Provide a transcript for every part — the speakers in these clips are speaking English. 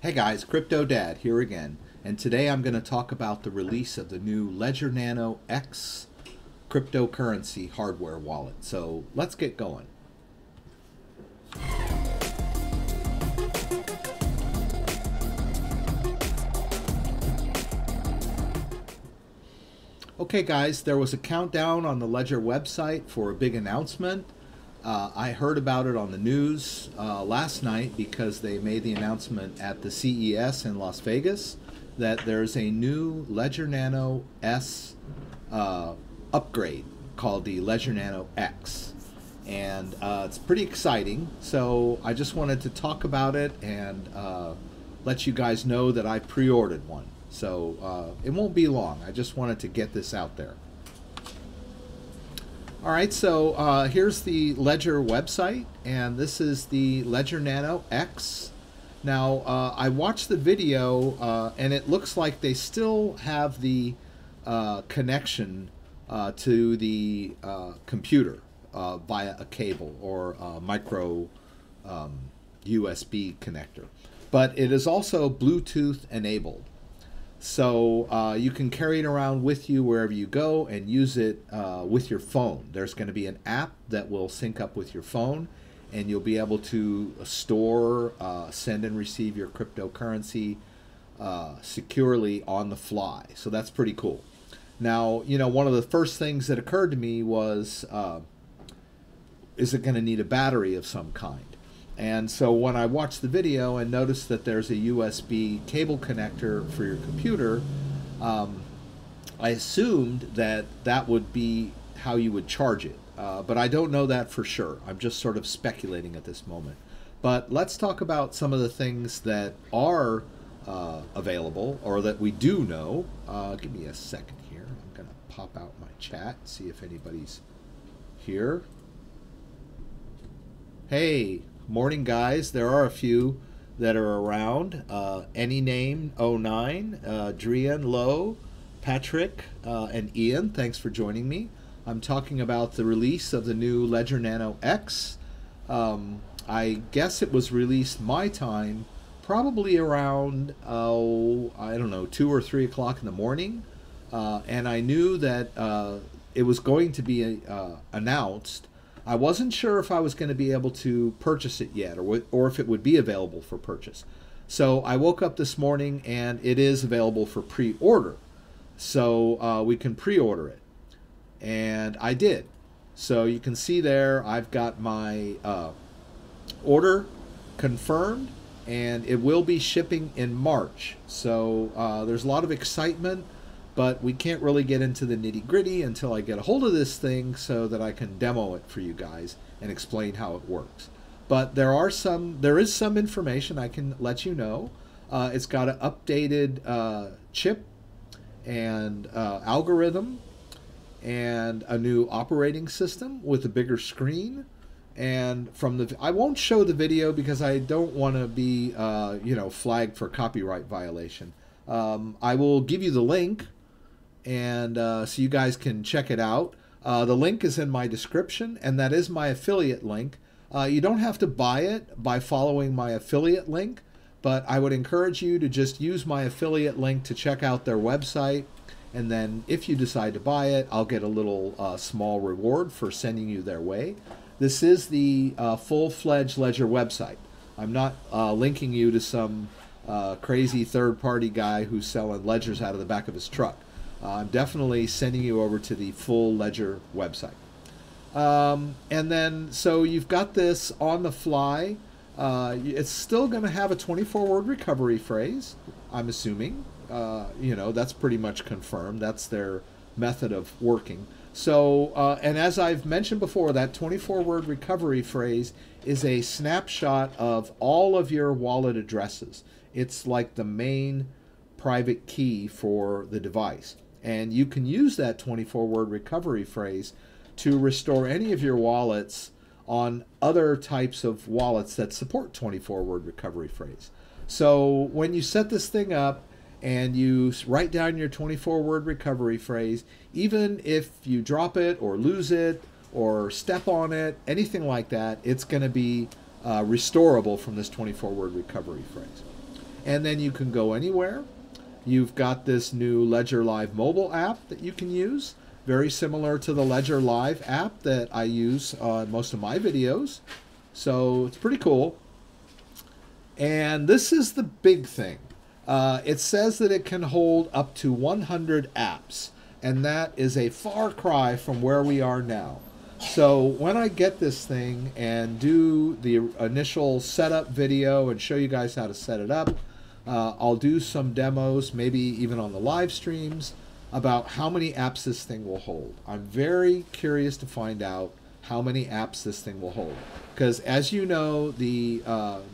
Hey guys, CryptoDad here again, and today I'm going to talk about the release of the new Ledger Nano X cryptocurrency hardware wallet. So let's get going. Okay guys, there was a countdown on the Ledger website for a big announcement. I heard about it on the news last night because they made the announcement at the CES in Las Vegas that there's a new Ledger Nano S upgrade called the Ledger Nano X. And it's pretty exciting, so I just wanted to talk about it and let you guys know that I pre-ordered one. So it won't be long. I just wanted to get this out there. All right, so here's the Ledger website, and this is the Ledger Nano X. Now, I watched the video, and it looks like they still have the connection to the computer via a cable or a micro USB connector. But it is also Bluetooth enabled. So you can carry it around with you wherever you go and use it with your phone. There's going to be an app that will sync up with your phone, and you'll be able to store, send and receive your cryptocurrency securely on the fly. So that's pretty cool. Now, you know, one of the first things that occurred to me was, is it going to need a battery of some kind? And so when I watched the video and noticed that there's a USB cable connector for your computer, I assumed that that would be how you would charge it. But I don't know that for sure. I'm just sort of speculating at this moment. But let's talk about some of the things that are available or that we do know. Give me a second here. I'm going to pop out my chat, see if anybody's here. Hey. Morning, guys. There are a few that are around. Any Name 09, Drian Lowe, Patrick, and Ian. Thanks for joining me. I'm talking about the release of the new Ledger Nano X. I guess it was released my time, probably around, I don't know, 2 or 3 o'clock in the morning. And I knew that it was going to be announced. I wasn't sure if I was going to be able to purchase it yet or if it would be available for purchase. So I woke up this morning and it is available for pre-order. So we can pre-order it. And I did. So you can see there I've got my order confirmed, and it will be shipping in March. So there's a lot of excitement. But we can't really get into the nitty-gritty until I get a hold of this thing so that I can demo it for you guys and explain how it works. But there is some information I can let you know. It's got an updated chip and algorithm and a new operating system with a bigger screen. And I won't show the video because I don't want to be flagged for copyright violation. I will give you the link, and so you guys can check it out. The link is in my description, and that is my affiliate link. You don't have to buy it by following my affiliate link, but I would encourage you to just use my affiliate link to check out their website, and then if you decide to buy it, I'll get a little small reward for sending you their way. This is the full-fledged Ledger website. I'm not linking you to some crazy third-party guy who's selling ledgers out of the back of his truck. I'm definitely sending you over to the full Ledger website. And then, so you've got this on the fly. It's still going to have a 24-word recovery phrase, I'm assuming. That's pretty much confirmed. That's their method of working. So, and as I've mentioned before, that 24-word recovery phrase is a snapshot of all of your wallet addresses. It's like the main private key for the device. And you can use that 24-word recovery phrase to restore any of your wallets on other types of wallets that support 24-word recovery phrase. So when you set this thing up and you write down your 24-word recovery phrase, even if you drop it or lose it or step on it, anything like that, it's going to be restorable from this 24-word recovery phrase. And then you can go anywhere. You've got this new Ledger Live mobile app that you can use, very similar to the Ledger Live app that I use on most of my videos. So it's pretty cool. And this is the big thing. It says that it can hold up to 100 apps, and that is a far cry from where we are now. So when I get this thing and do the initial setup video and show you guys how to set it up, I'll do some demos, maybe even on the live streams, about how many apps this thing will hold. I'm very curious to find out how many apps this thing will hold. Because as you know, the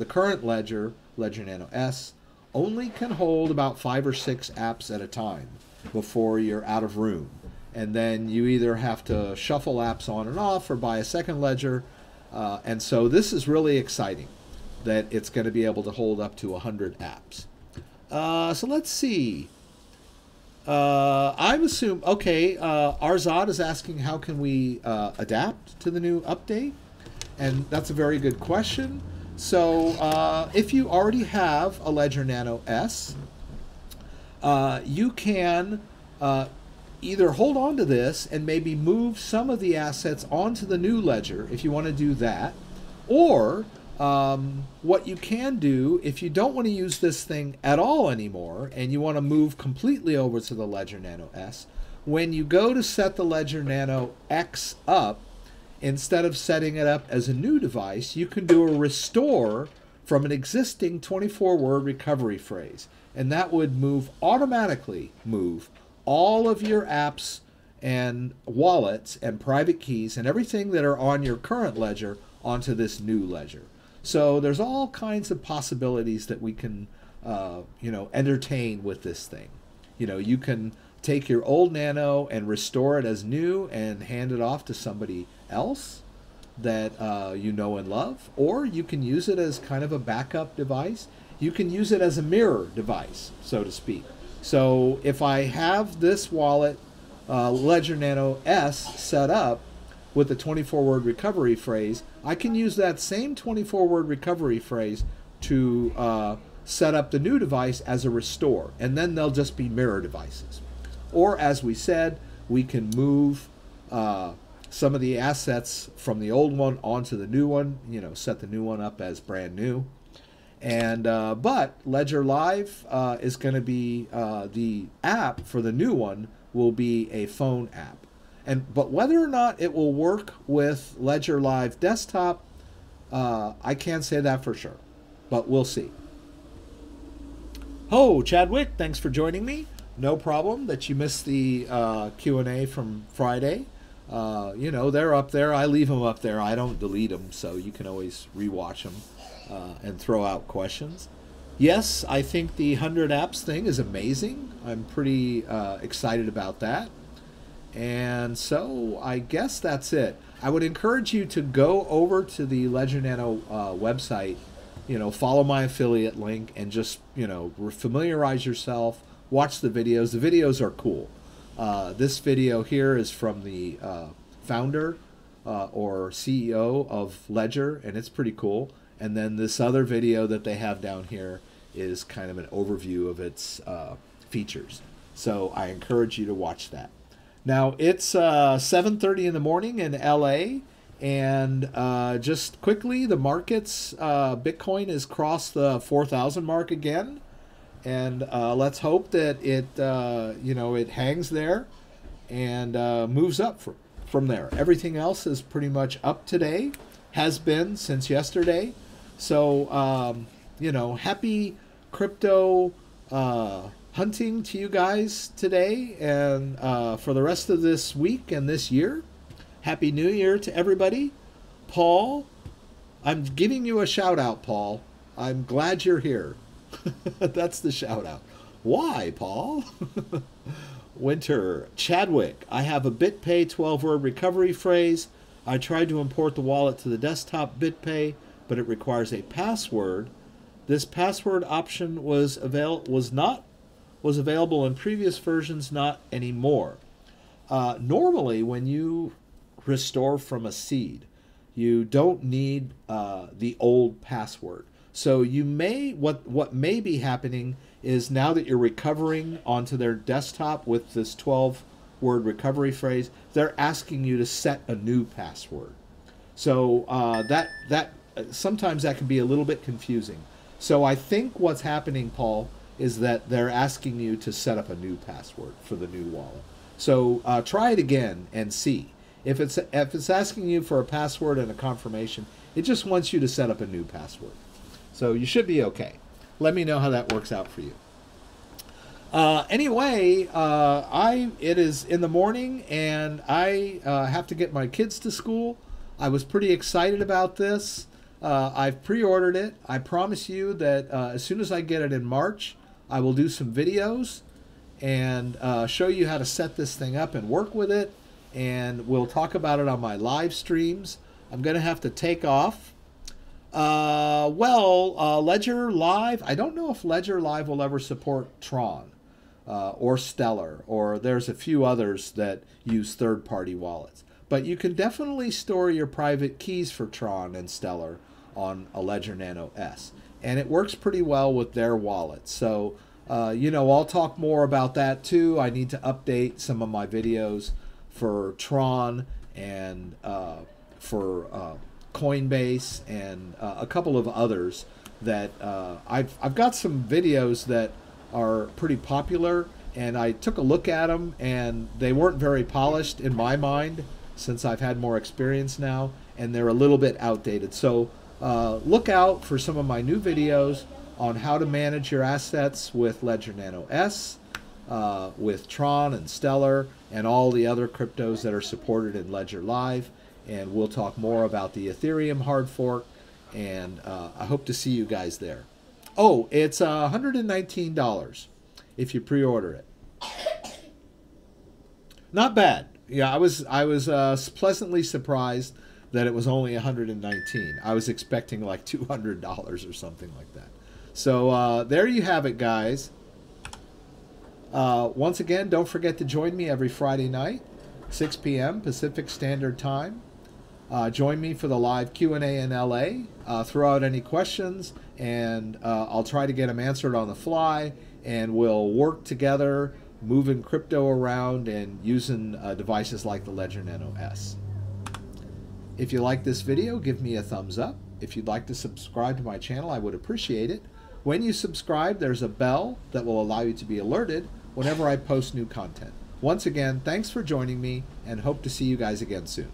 current Ledger Nano S, only can hold about 5 or 6 apps at a time before you're out of room. And then you either have to shuffle apps on and off or buy a second Ledger. And so this is really exciting that it's going to be able to hold up to 100 apps. So let's see. I'm assuming, okay, Arzad is asking how can we adapt to the new update? And that's a very good question. So if you already have a Ledger Nano S, you can either hold on to this and maybe move some of the assets onto the new Ledger if you want to do that, or what you can do if you don't want to use this thing at all anymore and you want to move completely over to the Ledger Nano S, when you go to set the Ledger Nano X up, instead of setting it up as a new device, you can do a restore from an existing 24-word recovery phrase. And that would automatically move all of your apps and wallets and private keys and everything that are on your current Ledger onto this new Ledger. So there's all kinds of possibilities that we can entertain with this thing. You can take your old Nano and restore it as new and hand it off to somebody else that you know and love, or you can use it as kind of a backup device. You can use it as a mirror device, so to speak. So if I have this wallet, Ledger Nano S, set up with the 24-word recovery phrase, I can use that same 24-word recovery phrase to set up the new device as a restore, and then they'll just be mirror devices. Or, as we said, we can move some of the assets from the old one onto the new one, set the new one up as brand new. And but Ledger Live is going to be the app for the new one will be a phone app. But whether or not it will work with Ledger Live desktop, I can't say that for sure, but we'll see. Oh, Chadwick, thanks for joining me. No problem that you missed the Q&A from Friday. They're up there. I leave them up there. I don't delete them, so you can always rewatch them and throw out questions. Yes, I think the 100 apps thing is amazing. I'm pretty excited about that. And so I guess that's it. I would encourage you to go over to the Ledger Nano website, follow my affiliate link and just, familiarize yourself. Watch the videos. The videos are cool. This video here is from the founder or CEO of Ledger, and it's pretty cool. And then this other video that they have down here is kind of an overview of its features. So I encourage you to watch that. Now, it's 7:30 in the morning in LA, and just quickly, the markets, Bitcoin has crossed the 4,000 mark again. And let's hope that it, it hangs there and moves up from there. Everything else is pretty much up today, has been since yesterday. So, happy crypto hunting to you guys today and for the rest of this week and this year. Happy New Year to everybody. Paul, I'm giving you a shout out, Paul. I'm glad you're here. That's the shout out. Why, Paul? Winter. Chadwick. I have a BitPay 12-word recovery phrase. I tried to import the wallet to the desktop BitPay, but it requires a password. This password option was available in previous versions, not anymore. Normally, when you restore from a seed, you don't need the old password. So you may, what may be happening is now that you're recovering onto their desktop with this 12-word recovery phrase, they're asking you to set a new password. So that sometimes that can be a little bit confusing. So I think what's happening, Paul, is that they're asking you to set up a new password for the new wallet. So try it again and see. If it's asking you for a password and a confirmation, it just wants you to set up a new password. So you should be okay. Let me know how that works out for you. Anyway, it is in the morning and I have to get my kids to school. I was pretty excited about this. I've pre-ordered it. I promise you that as soon as I get it in March, I will do some videos and show you how to set this thing up and work with it. And we'll talk about it on my live streams. I'm going to have to take off. Ledger Live, I don't know if Ledger Live will ever support Tron or Stellar, or there's a few others that use third-party wallets. But you can definitely store your private keys for Tron and Stellar on a Ledger Nano S. And it works pretty well with their wallet. So, you know, I'll talk more about that too. I need to update some of my videos for Tron and for Coinbase and a couple of others that I've got some videos that are pretty popular, and I took a look at them and they weren't very polished in my mind since I've had more experience now, and they're a little bit outdated. So look out for some of my new videos on how to manage your assets with Ledger Nano S, with Tron and Stellar and all the other cryptos that are supported in Ledger Live. And we'll talk more about the Ethereum hard fork, and I hope to see you guys there. Oh, it's $119 if you pre-order it. Not bad. Yeah, I was pleasantly surprised that it was only $119. I was expecting like $200 or something like that. So there you have it, guys. Once again, don't forget to join me every Friday night, 6 p.m. Pacific Standard Time. Join me for the live Q&A in LA. Throw out any questions, and I'll try to get them answered on the fly, and we'll work together moving crypto around and using devices like the Ledger Nano S. If you like this video, give me a thumbs up. If you'd like to subscribe to my channel, I would appreciate it. When you subscribe, there's a bell that will allow you to be alerted whenever I post new content. Once again, thanks for joining me, and hope to see you guys again soon.